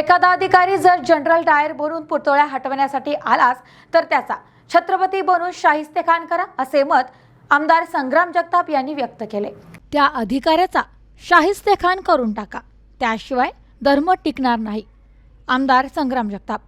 एखादा अधिकारी जर जनरल डायर बनून पुतळ्या हटवण्यासाठी आलाच तर त्याचा छत्रपती बनून शाहिस्तेखान करा असे मत आमदार संग्राम जगताप यांनी व्यक्त केले। त्या अधिकाऱ्याचा शाहिस्तेखान करून टाका, त्याशिवाय धर्म टिकणार नाही। आमदार संग्राम जगताप।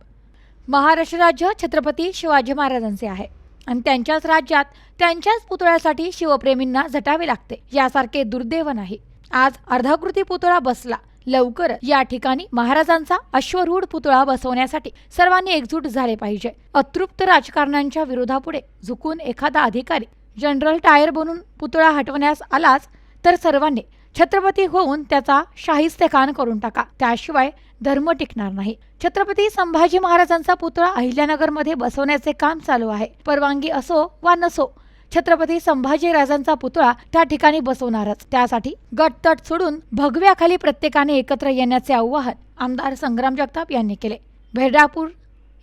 महाराष्ट्र राज्य छत्रपती शिवाजी महाराजांचे आहे आणि त्यांच्याच राज्यात त्यांच्याच पुतळ्यासाठी शिवप्रेमींना झटावे लागते यासारखे दुर्दैव नाही। आज अर्धाकृती पुतळा बसला, लवकर या ठिकाणी महाराजांचा अश्वरूढ पुतळा बसवण्यासाठी सर्वांनी एकजूट झाले पाहिजे। अतृप्त राजकारण्यांच्या विरोधापुढे झुकून एखादा अधिकारी जनरल टायर बनून पुतळा हटवण्यास आलाच तर सर्वांनी छत्रपती होऊन त्याचा शाहिस्तेखान करून टाका, त्याशिवाय धर्म टिकणार नाही। छत्रपती संभाजी महाराजांचा पुतळा अहिल्यानगरमध्ये बसवण्याचे काम चालू आहे। परवानगी असो वा नसो, छत्रपती संभाजी राजांचा पुतळा त्या ठिकाणी बसवणारच। त्यासाठी गटतट सोडून भगव्याखाली प्रत्येकाने एकत्र येण्याचे आवाहन आमदार संग्राम जगताप यांनी केले। भेर्डापूर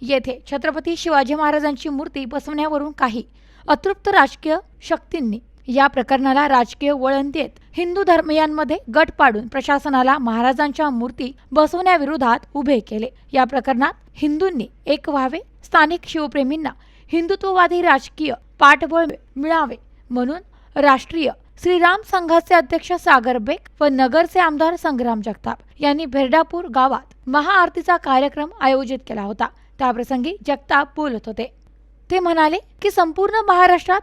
येथे छत्रपती शिवाजी महाराजांची मूर्ती बसवण्यावरून काही अतृप्त राजकीय शक्तींनी या प्रकरणाला राजकीय वळण देत हिंदू धर्मीयांमध्ये गट पाडून प्रशासनाला महाराजांच्या मूर्ती बसवण्याविरोधात उभे केले। या प्रकरणात हिंदूंनी एक व्हावे, स्थानिक शिवप्रेमींना हिंदुत्ववादी राजकीय पाठबळ मिळावे म्हणून राष्ट्रीय श्रीराम संघाचे अध्यक्ष सागर बेग व नगरचे आमदार संग्राम जगताप यांनी भेर्डापूर गावात महाआरतीचा कार्यक्रम आयोजित केला होता। त्याप्रसंगी जगताप बोलत होते। ते म्हणाले की संपूर्ण महाराष्ट्रच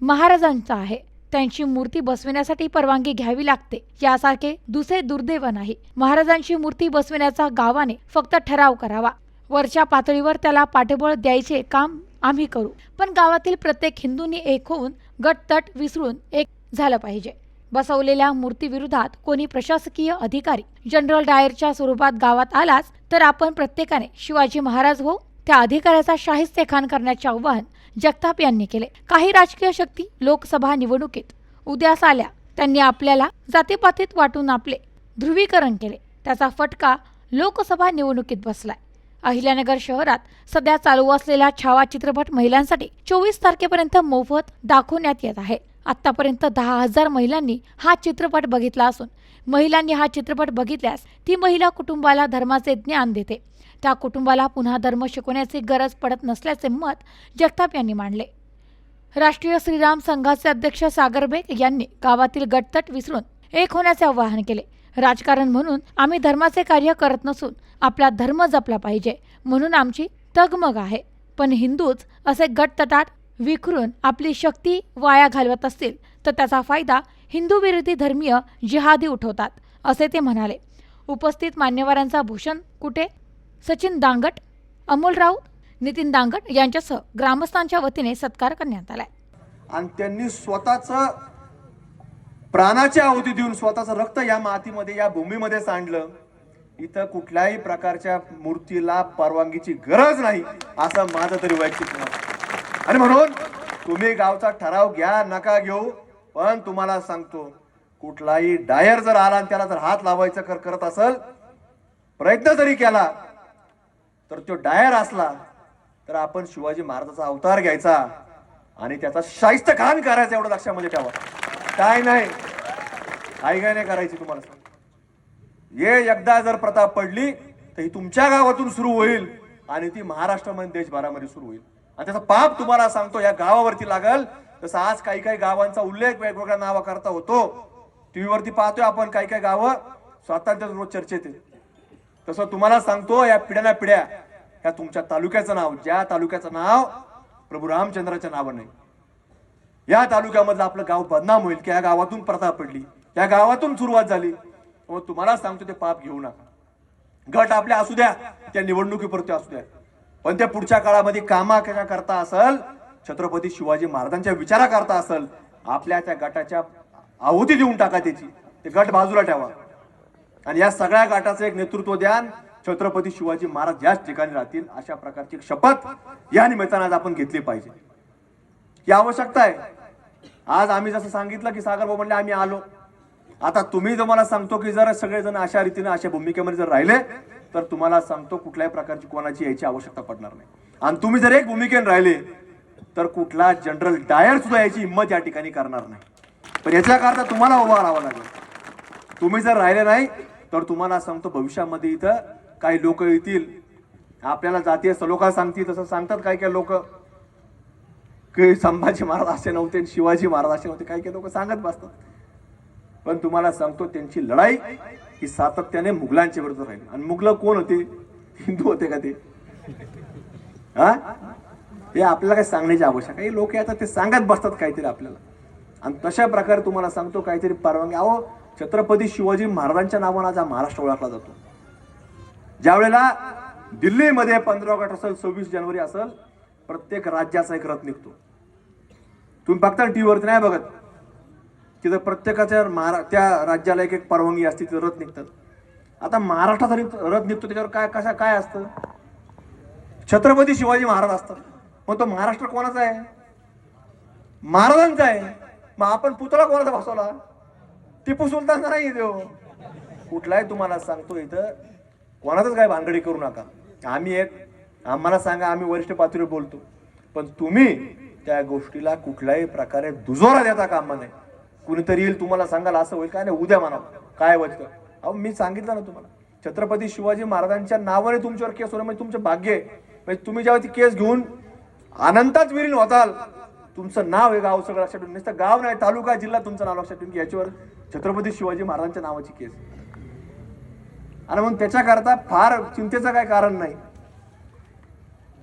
महाराजांचा आहे। त्यांची मूर्ती बसविण्यासाठी परवानगी घ्यावी लागते यासारखे दुसरे दुर्दैव नाही। महाराजांची मूर्ती बसविण्याचा गावाने फक्त ठराव करावा, वरच्या पातळीवर त्याला पाठबळ द्यायचे काम आम्ही करू, पण गावातील प्रत्येक हिंदूंनी एक होऊन गटतट विसरून एक झालं पाहिजे। बसवलेल्या मूर्तीविरोधात कोणी प्रशासकीय अधिकारी जनरल डायरच्या स्वरूपात गावात आलाच तर आपण प्रत्येकाने शिवाजी महाराज हो त्या अधिकाऱ्याचा शाहिस्तेखान करण्याचे आवाहन जगताप यांनी केले। काही राजकीय शक्ती लोकसभा निवडणुकीत उद्यास आल्या, त्यांनी आपल्याला जातीपातीत वाटून आपले ध्रुवीकरण केले, त्याचा फटका लोकसभा निवडणुकीत बसलाय। अहिल्यानगर शहरात सध्या चालू असलेला छावा चित्रपट महिलांसाठी 24 तारखेपर्यंत मोफत दाखवण्यात येत आहे। आतापर्यंत 10,000 महिलांनी हा चित्रपट बघितला असून महिलांनी हा चित्रपट बघितल्यास ती महिला कुटुंबाला धर्माचे ज्ञान देते, त्या कुटुंबाला पुन्हा धर्म शिकवण्याची गरज पडत नसल्याचे मत जगताप यांनी मांडले। राष्ट्रीय श्रीराम संघाचे अध्यक्ष सागर बेग यांनी गावातील गटतट विसरून एक होण्याचे आवाहन केले। राजकारण म्हणून आम्ही धर्माचे कार्य करत नसून आपला धर्म जपला पाहिजे म्हणून आमची तगमग आहे, पण हिंदूच असे गटतटात विखरून आपली शक्ती वाया घालवत असतील तर त्याचा फायदा हिंदू विरोधी धर्मीय जिहादी उठवतात असे ते म्हणाले। उपस्थित मान्यवरांचा भूषण कुटे, सचिन दांगट, अमोल राऊत, नितीन दांगट यांच्यासह ग्रामस्थांच्या वतीने सत्कार करण्यात आलाय। आणि त्यांनी स्वतःचं प्राणाची आहुती देऊन स्वतःचं रक्त या मातीमध्ये या भूमीमध्ये सांडलं। इथं कुठल्याही प्रकारच्या मूर्तीला परवानगीची गरज नाही असं माझं तरी वैयक्तिक मत। आणि म्हणून तुम्ही गावचा ठराव घ्या नका घेऊ, पण तुम्हाला सांगतो कुठलाही डायर जर आला आणि त्याला जर हात लावायचं करत असेल, प्रयत्न जरी केला तर तो डायर असला तर आपण शिवाजी महाराजांचा अवतार घ्यायचा आणि त्याचा शाहिस्तेखान करायचा, एवढं लक्षामध्ये ठेवा। काय नाही काय नाही करायची तुम्हाला सांग। हे एकदा जर प्रथा पडली तर ही तुमच्या गावातून सुरू होईल आणि ती महाराष्ट्रामध्ये देशभरामध्ये सुरू होईल आणि त्याचा पाप तुम्हाला सांगतो या गावावरती लागल। जसं आज काही काही गावांचा उल्लेख वेगवेगळ्या नावाकरता होतो, टीव्हीवरती पाहतोय आपण काही काही गावं स्वातंत्र्य रोज चर्चेत आहे, तसं तुम्हाला सांगतो या पिढ्याना पिढ्या या तुमच्या तालुक्याचं नाव, ज्या तालुक्याचं नाव प्रभू रामचंद्राच्या नावाने, या तालुक्यामधलं आपलं गाव बदनाम होईल की या गावातून प्रथा पडली, या गावातून सुरुवात झाली। मग तुम्हाला सांगतो ते पाप घेऊ नका। गट आपल्या असू द्या, त्या निवडणुकीपुरते असू द्या, पण ते पुढच्या काळामध्ये कामा करता असेल, छत्रपती शिवाजी महाराजांच्या विचारा करता असेल, आपल्या त्या गटाच्या आहुती देऊन टाका, त्याची ते गट बाजूला ठेवा आणि या सगळ्या गटाचं एक नेतृत्व द्या। छत्रपती शिवाजी महाराज याच ठिकाणी राहतील अशा प्रकारची शपथ या निमित्ताने आज आपण घेतली पाहिजे, ही आवश्यकता आहे। आज आम्ही जसं सांगितलं की सागर भाऊ म्हणले आम्ही आलो, आता तुम्ही तुम्हाला सांगतो की जर सगळेजण अशा रीतीने अशा भूमिकेमध्ये जर राहिले तर तुम्हाला सांगतो कुठल्याही प्रकारची कोणाची यायची आवश्यकता पडणार नाही। आणि तुम्ही जर एक भूमिकेने राहिले तर कुठला जनरल डायर सुद्धा याची हिंमत या ठिकाणी करणार नाही, पण याच्या करता तुम्हाला उभा राहावं लागेल। तुम्ही जर राहिले नाही तर तुम्हाला सांगतो भविष्यामध्ये इथं काही लोक येतील, आपल्याला जातीय सलोखा सांगतील, तसं सांगतात काही काही लोक की संभाजी महाराज असे नव्हते, शिवाजी महाराज असे नव्हते, काही काही लोक सांगत बसतात. पण तुम्हाला सांगतो त्यांची लढाई ही सातत्याने मुघलांच्या विरुद्ध राहील. आणि मुघल कोण होते? हिंदू होते का ते? हा, हे आपल्याला काही सांगण्याची आवश्यक आहे. लोक आता ते सांगत बसतात काहीतरी आपल्याला. आणि तशा प्रकारे तुम्हाला सांगतो काहीतरी परवानगी. अहो, छत्रपती शिवाजी महाराजांच्या नावाने आज हा महाराष्ट्र ओळखला जातो. ज्या वेळेला दिल्लीमध्ये 15 ऑगस्ट असेल, 26 जानेवारी असेल, प्रत्येक राज्याचा एक रथ निघतो. तुम्ही बघता टीव्हीवरती नाही बघत, तिथं प्रत्येकाच्या त्या राज्याला एक एक परवानगी असते, तिथं रथ निघतात. आता महाराष्ट्राचा रथ निघतो, त्याच्यावर काय असतं? छत्रपती शिवाजी महाराज असतात. मग तो महाराष्ट्र कोणाचा आहे? महाराजांचा आहे. मग आपण पुतळा कोणाचा बसवला? टिपू सुलतानचा नाही देव. कुठलाही तुम्हाला सांगतो इथं कोणाचाच काय भानगडी करू नका. आम्हाला सांगा, आम्ही वरिष्ठ पातळीवर बोलतो, पण तुम्ही त्या गोष्टीला कुठल्याही प्रकारे दुजोरा देता कामा नये. कुणीतरी येईल तुम्हाला सांगाल असं होईल काय? नाही, उद्या म्हणा काय वाटतं. अहो, मी सांगितलं ना तुम्हाला, छत्रपती शिवाजी महाराजांच्या नावाने तुमच्यावर केस होणं म्हणजे तुमचं भाग्य आहे. म्हणजे तुम्ही जेव्हा ती केस घेऊन अनंतात विलीन होताल, तुमचं नाव हे गाव सगळं लक्षात ठेवून, नुसतं गाव नाही, तालुका जिल्हा तुमचं नाव लक्षात ठेवून की याच्यावर छत्रपती शिवाजी महाराजांच्या नावाची केस. आणि मग त्याच्याकरता फार चिंतेचं काय कारण नाही.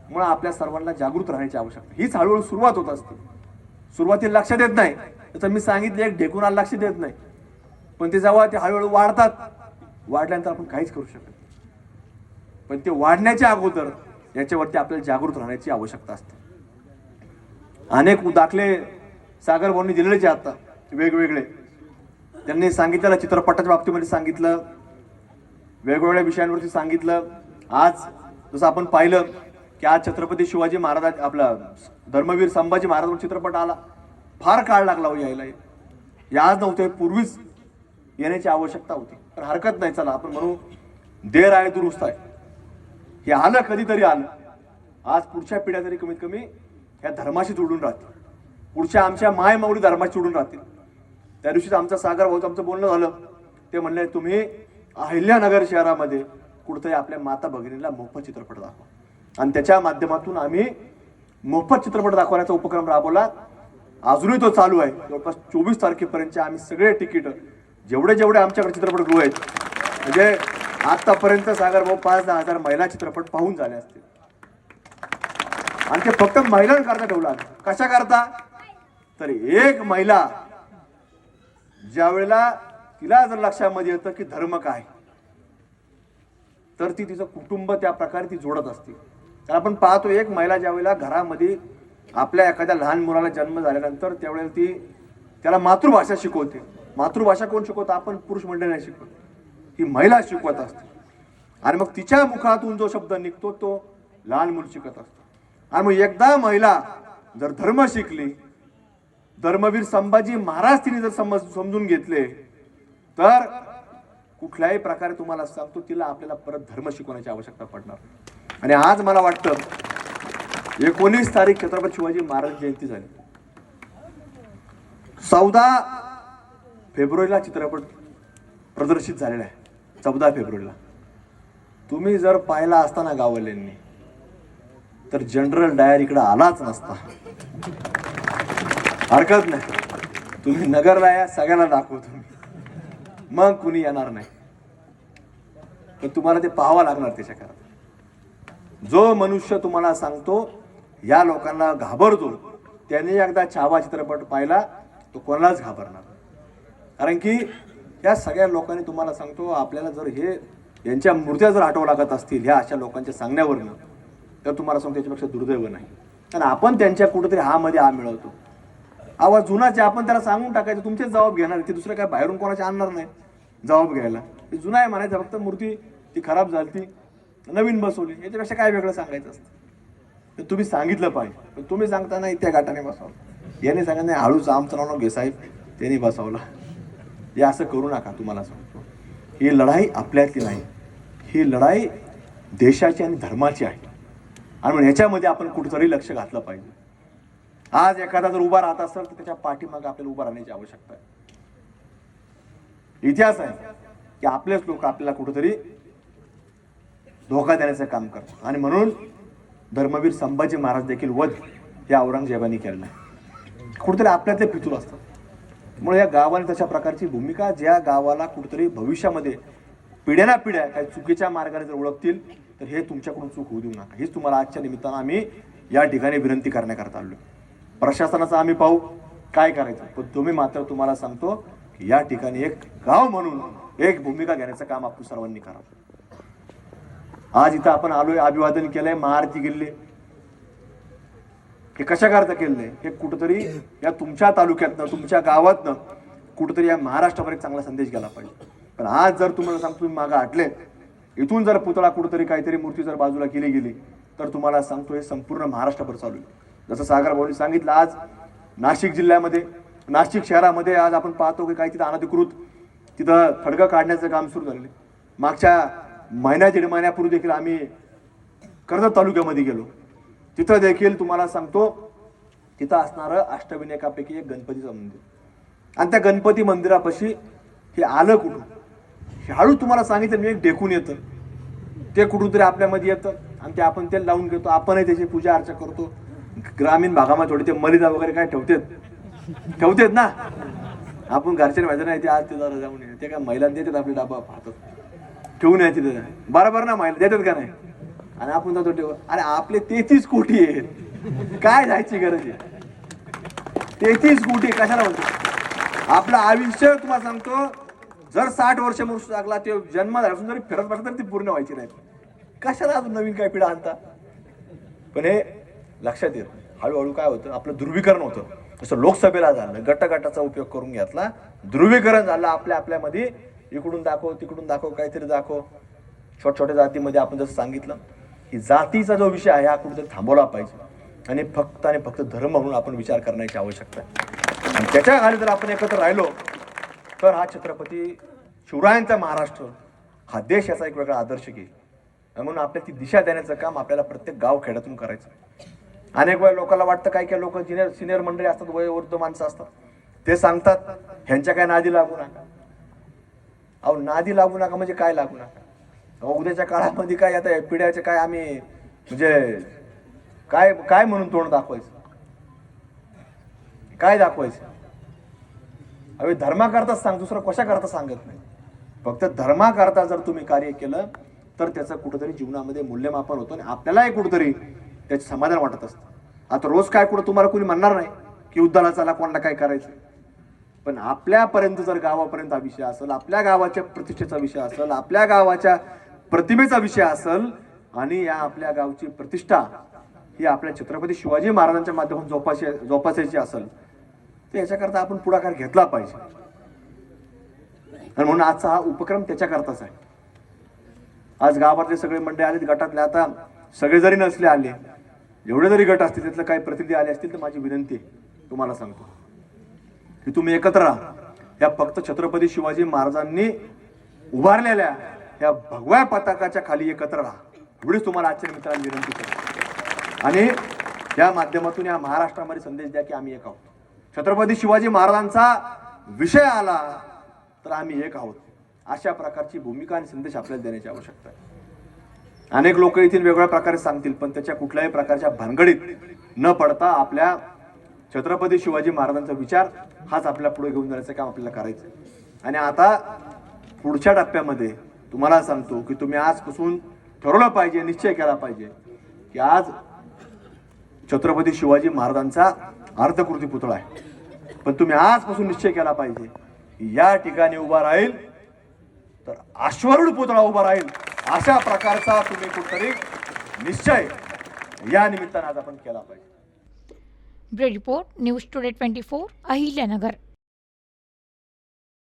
मुळे आपल्या सर्वांना जागृत राहण्याची आवश्यकता. हीच हळूहळू सुरुवात होत असते. सुरुवातीला लक्षात येत नाही, तर मी सांगितलं एक ढेकुणाला लक्ष देत नाही, पण ते जेव्हा ते हळूहळू वाढतात, वाढल्यानंतर आपण काहीच करू शकत. पण ते वाढण्याच्या अगोदर याच्यावरती आपल्याला जागृत राहण्याची आवश्यकता असते. अनेक दाखले सागर भाऊंनी दिलेलेच आता वेगवेगळे. त्यांनी सांगितलं, चित्रपटाच्या बाबतीमध्ये सांगितलं, वेगवेगळ्या विषयांवरती सांगितलं. आज जसं आपण पाहिलं की आज छत्रपती शिवाजी महाराज, आपला धर्मवीर संभाजी महाराजांवर चित्रपट आला. फार काळ लागला हो यायला. आज नव्हते, पूर्वीच येण्याची आवश्यकता होती. पण हरकत नाही, चला आपण म्हणू देर आहे दुरुस्त आहे. हे आलं, कधीतरी आलं. आज पुढच्या पिढ्या तरी कमीत कमी या धर्माशी जोडून राहतील. पुढच्या आमच्या माय माऊली धर्माशी जोडून राहतील. त्या दिवशीच आमचा सागर भाऊ आमचं बोलणं झालं. ते म्हणले, तुम्ही अहिल्यानगर शहरामध्ये कुठेतरी आपल्या माता भगिनीला मोफत चित्रपट दाखवा. आणि त्याच्या माध्यमातून आम्ही मोफत चित्रपट दाखवण्याचा उपक्रम राबवला. अजूनही तो चालू आहे. जवळपास 24 तारखेपर्यंत आम्ही सगळे तिकीट, जेवढे आमच्याकडे चित्रपटगृह आहेत, म्हणजे आतापर्यंत सागर भाऊ 5-10 हजार महिला चित्रपट पाहून झाले असतील. आणि ते फक्त महिलांकरता ठेवला. कशा करता? तर एक महिला ज्या वेळेला तिला जर लक्षामध्ये येतं की धर्म काय, तर ती तिचं कुटुंब त्या प्रकारे ती जोडत असते. तर आपण पाहतो, एक महिला ज्या वेळेला घरामध्ये आपल्या एखाद्या लहान मुलाला जन्म झाल्यानंतर त्यावेळेला ती त्याला मातृभाषा शिकवते. मातृभाषा कोण शिकवतं? आपण पुरुष मंडळी नाही शिकवत, ती महिला शिकवत असते. आणि मग तिच्या मुखातून जो शब्द निघतो तो लहान मूल शिकत असतो. आणि मग एकदा महिला जर धर्म शिकली, धर्मवीर संभाजी महाराज तिने जर समजून घेतले, तर कुठल्याही प्रकारे तुम्हाला सांगतो तिला आपल्याला परत धर्म शिकवण्याची आवश्यकता पडणार. आणि आज मला वाटतं 19 तारीख छत्रपती शिवाजी महाराज जयंती झाली. 14 फेब्रुवारीला चित्रपट प्रदर्शित झालेला आहे. 14 फेब्रुवारीला तुम्ही जर पाहिला असता ना गाववाल्यांनी, तर जनरल डायर इकडे आलाच नसता. हरकत नाही, तुम्ही नगरला या, सगळ्यांना दाखवतो मग कुणी येणार नाही. पण तुम्हाला ते पाहावं लागणार. त्याच्याकरता जो मनुष्य तुम्हाला सांगतो या लोकांना घाबरतो, त्याने एकदा छावा चित्रपट पाहिला तो कोणालाच घाबरणार. कारण की या सगळ्या लोकांनी तुम्हाला सांगतो, आपल्याला जर हे यांच्या मूर्त्या जर आठवं लागत असतील ह्या अशा लोकांच्या सांगण्यावरनं, तर तुम्हाला सांगतो त्याच्यापेक्षा दुर्दैव नाही. कारण आपण त्यांच्या कुठेतरी हा मिळवतो. आवाज जुनाचे, आपण त्याला सांगून टाकायचं, तुमचेच जबाब घेणार. ते दुसरं काय बाहेरून कोणाचे आणणार नाही जबाब घ्यायला. ते जुना आहे म्हणायचं, फक्त मूर्ती ती खराब झाली, नवीन बसवली, याच्यापेक्षा काय वेगळं सांगायचं असतं. तर तुम्ही सांगितलं पाहिजे. पण तुम्ही सांगता नाही त्या गाठाने बसवलं, याने सांगा नाही हळूच आमचं नाव घे साहेब, त्यांनी बसवला. हे असं करू नका. तुम्हाला सांगतो, ही लढाई आपल्यातली नाही, ही लढाई देशाची आणि धर्माची आहे. आणि म्हणून ह्याच्यामध्ये आपण कुठेतरी लक्ष घातलं पाहिजे. आज एखादा जर उभा राहत असेल तर त्याच्या पाठीमागे आपल्याला उभा राहण्याची आवश्यकता आहे. इतिहास आहे, की आपलेच लोक आपल्याला कुठेतरी धोका देण्याचं काम करतात. आणि म्हणून धर्मवीर संभाजी महाराज देखील वध या औरंगजेबाने केलं नाही. कुठेतरी आपल्यातले फितूर असतात. त्यामुळे या गावाने तशा प्रकारची भूमिका, ज्या गावाला कुठेतरी भविष्यामध्ये पिढ्याना पिढ्या काही चुकीच्या मार्गाने जर ओळखतील तर हे तुमच्याकडून चूक होऊ देऊ नका. हीच तुम्हाला आजच्या निमित्तानं आम्ही या ठिकाणी विनंती करण्याकरता आलो. प्रशासनाचं आम्ही पाहू काय करायचं, पण तुम्ही मात्र तुम्हाला सांगतो की या ठिकाणी एक गाव म्हणून एक भूमिका घेण्याचं काम आपण सर्वांनी करावं. आज इथं आपण आलोय, अभिवादन केलंय, महाआरती केली. हे कशा करता केलंय? हे कुठंतरी या तुमच्या तालुक्यातनं, तुमच्या गावातनं कुठंतरी या महाराष्ट्रावर एक चांगला संदेश गेला पाहिजे. पण आज जर तुम्हाला सांगतो तुम्ही मागं हटले, इथून जर पुतळा कुठंतरी काहीतरी मूर्ती जर बाजूला केली गेली तर तुम्हाला सांगतो हे संपूर्ण महाराष्ट्रभर चालू आहे. जसं सागर भाऊनी सांगितलं, आज नाशिक जिल्ह्यामध्ये, नाशिक शहरामध्ये आज आपण पाहतो की काही तिथं अनधिकृत तिथं खडगं काढण्याचं काम सुरू झालेलं. मागच्या महिन्या दीड महिन्यापूर्वी देखील आम्ही कर्जत तालुक्यामध्ये गेलो. तिथं देखील तुम्हाला सांगतो तिथं असणारं अष्टविनायकापैकी एक गणपतीचं मंदिर, आणि त्या गणपती मंदिरापाशी हे आलं कुठून? हे हळू तुम्हाला सांगितलं मी, एक डेकून येतं, ते कुठून तरी आपल्यामध्ये येतं आणि ते आपण ते लावून घेतो. आपणही त्याची पूजा अर्चा करतो. ग्रामीण भागामध्ये थोडी ते मलिदा वगैरे काय ठेवतेत ना, आपण घरच्या माहिती नाही ते आज ते जरा जाऊन ये, ते काय महिला देतात आपले डाबा पाहतात ठेवून यायचे तिथे, बरोबर ना, महिला देतात का नाही? आणि आपण जातो ठेव. अरे आपले 33 कोटी आहेत, काय जायची गरज आहे? 33 कोटी कशाला म्हणतो? आपलं आयुष्य तुम्हाला सांगतो जर 60 वर्ष मनुष्य लागला, ते जन्म झाल्यापासून जरी फिरत बसला तरी ती पूर्ण व्हायची नाही. कशाला अजून नवीन काय पिढा आणता? पण हे लक्षात येत हळूहळू काय होतं, आपलं ध्रुवीकरण होतं. जसं लोकसभेला झालं, गटगटाचा उपयोग करून घेतला, ध्रुवीकरण झालं आपल्यामध्ये, इकडून दाखव तिकडून दाखव काहीतरी दाखव. छोट्या जातीमध्ये आपण जसं सांगितलं की जातीचा जो विषय आहे हा कुठेतरी थांबवला पाहिजे आणि फक्त धर्म म्हणून आपण विचार करण्याची आवश्यकता आहे. आणि त्याच्या खाली जर आपण एकत्र राहिलो तर हा छत्रपती शिवरायांचा महाराष्ट्र, हा देश याचा एक वेगळा आदर्श घेईल. म्हणून आपल्याला ती दिशा देण्याचं काम आपल्याला प्रत्येक गाव खेड्यातून करायचं. अनेक वेळा लोकांना वाटतं काय लोक सिनियर मंडळी असतात, वयोवृद्ध माणसं असतात, ते सांगतात ह्यांच्या काय नादी लागू नका. अहो नादी लागू नका म्हणजे काय लागू नका? उद्याच्या काळामध्ये काय आता पिढ्याचे काय आम्ही म्हणजे काय काय म्हणून तोंड दाखवायचं? काय दाखवायचं? अरे धर्माकरताच सांग, दुसरं कशाकरता सांगत नाही. फक्त धर्माकरता जर तुम्ही कार्य केलं तर त्याचं कुठंतरी जीवनामध्ये मूल्यमापन होतं आणि आपल्यालाही कुठंतरी त्याचं समाधान वाटत असतं. आता रोज काय कुठं तुम्हाला कोणी म्हणणार नाही की उद्याला चला कोणाला काय करायचं, पण आपल्यापर्यंत जर गावापर्यंत हा विषय असेल, आपल्या गावाच्या प्रतिष्ठेचा विषय असेल, आपल्या गावाच्या प्रतिमेचा विषय असेल आणि या आपल्या गावची प्रतिष्ठा ही आपल्या छत्रपती शिवाजी महाराजांच्या माध्यमातून जोपासायची असेल तर याच्याकरता आपण पुढाकार घेतला पाहिजे. आणि म्हणून आजचा हा उपक्रम त्याच्याकरताच आहे. आज गावातले सगळे मंडळी आले, गटातले आता सगळे जरी नसले आले, एवढे जरी गट असतील त्यातले काही प्रतिनिधी आले असतील तर माझी विनंती तुम्हाला सांगतो की तुम्ही एकत्र राहा. या फक्त छत्रपती शिवाजी महाराजांनी उभारलेल्या या भगव्या पताकाच्या खाली एकत्र राहा, एवढीच तुम्हाला आजच्या मित्रांनी विनंती करतो. आणि या माध्यमातून या महाराष्ट्रामध्ये संदेश द्या की आम्ही एक आहोत. छत्रपती शिवाजी महाराजांचा विषय आला तर आम्ही एक आहोत, अशा प्रकारची भूमिका आणि संदेश आपल्याला देण्याची आवश्यकता आहे. अनेक लोक येथील वेगवेगळ्या प्रकारे सांगतील, पण त्याच्या कुठल्याही प्रकारच्या भानगडीत न पडता आपल्या छत्रपती शिवाजी महाराजांचा विचार हाच आपल्या पुढे घेऊन जाण्याचं काम आपल्याला करायचं. आणि आता पुढच्या टप्प्यामध्ये तुम्हाला सांगतो की तुम्ही आजपासून ठरवलं पाहिजे, निश्चय केला पाहिजे की आज छत्रपती शिवाजी महाराजांचा अर्धकृती पुतळा आहे, पण तुम्ही आजपासून निश्चय केला पाहिजे या ठिकाणी उभा राहील तर अश्वारूढ पुतळा उभा राहील, अशा प्रकारचा तुम्ही कुठतरी निश्चय या निमित्ताने आज आपण केला पाहिजे. Bureau report, news today 24, Ahilyanagar.